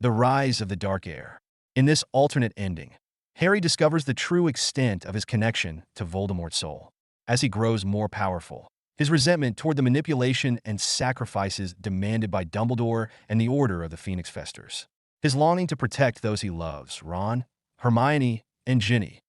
The Rise of the Dark Heir. In this alternate ending, Harry discovers the true extent of his connection to Voldemort's soul. As he grows more powerful, his resentment toward the manipulation and sacrifices demanded by Dumbledore and the Order of the Phoenix festers. His longing to protect those he loves, Ron, Hermione, and Ginny,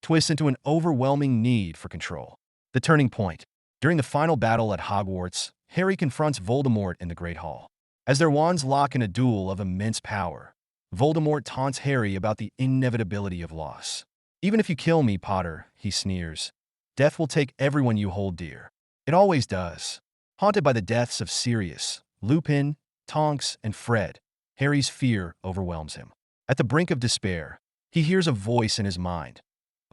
twists into an overwhelming need for control. The turning point. During the final battle at Hogwarts, Harry confronts Voldemort in the Great Hall. As their wands lock in a duel of immense power, Voldemort taunts Harry about the inevitability of loss. "Even if you kill me, Potter," he sneers, "death will take everyone you hold dear. It always does." Haunted by the deaths of Sirius, Lupin, Tonks, and Fred, Harry's fear overwhelms him. At the brink of despair, he hears a voice in his mind,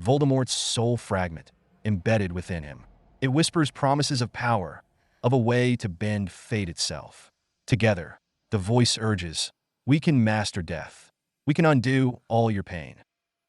Voldemort's soul fragment, embedded within him. It whispers promises of power, of a way to bend fate itself. Together, the voice urges, "We can master death. We can undo all your pain."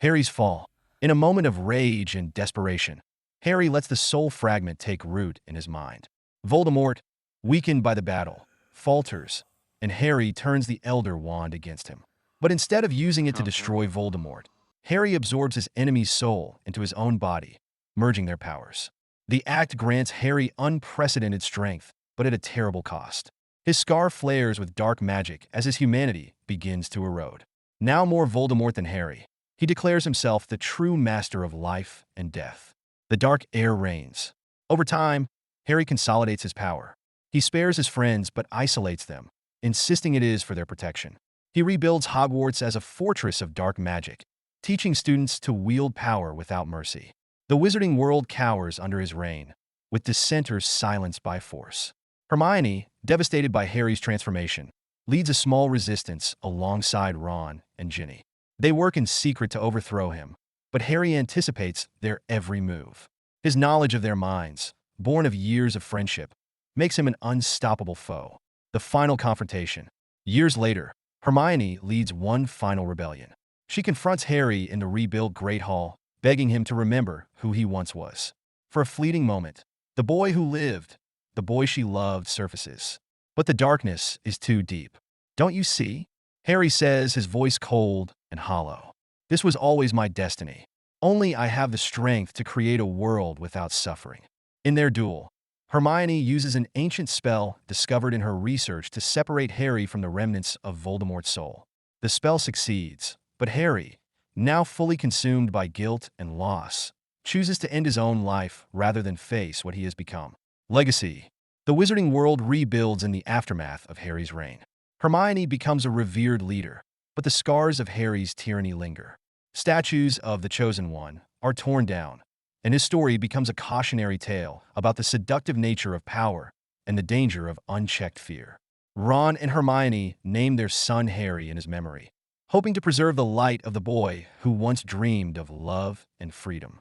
Harry's fall. In a moment of rage and desperation, Harry lets the soul fragment take root in his mind. Voldemort, weakened by the battle, falters, and Harry turns the Elder Wand against him. But instead of using it to destroy Voldemort, Harry absorbs his enemy's soul into his own body, merging their powers. The act grants Harry unprecedented strength, but at a terrible cost. His scar flares with dark magic as his humanity begins to erode. Now more Voldemort than Harry, he declares himself the true master of life and death. The dark heir reigns. Over time, Harry consolidates his power. He spares his friends but isolates them, insisting it is for their protection. He rebuilds Hogwarts as a fortress of dark magic, teaching students to wield power without mercy. The wizarding world cowers under his reign, with dissenters silenced by force. Hermione, devastated by Harry's transformation, leads a small resistance alongside Ron and Ginny. They work in secret to overthrow him, but Harry anticipates their every move. His knowledge of their minds, born of years of friendship, makes him an unstoppable foe. The final confrontation. Years later, Hermione leads one final rebellion. She confronts Harry in the rebuilt Great Hall, begging him to remember who he once was. For a fleeting moment, the boy who lived, the boy she loved, surfaces. But the darkness is too deep. "Don't you see?" Harry says, his voice cold and hollow. "This was always my destiny. Only I have the strength to create a world without suffering." In their duel, Hermione uses an ancient spell discovered in her research to separate Harry from the remnants of Voldemort's soul. The spell succeeds, but Harry, now fully consumed by guilt and loss, chooses to end his own life rather than face what he has become. Legacy. The wizarding world rebuilds in the aftermath of Harry's reign. Hermione becomes a revered leader, but the scars of Harry's tyranny linger. Statues of the Chosen One are torn down, and his story becomes a cautionary tale about the seductive nature of power and the danger of unchecked fear. Ron and Hermione name their son Harry in his memory, hoping to preserve the light of the boy who once dreamed of love and freedom.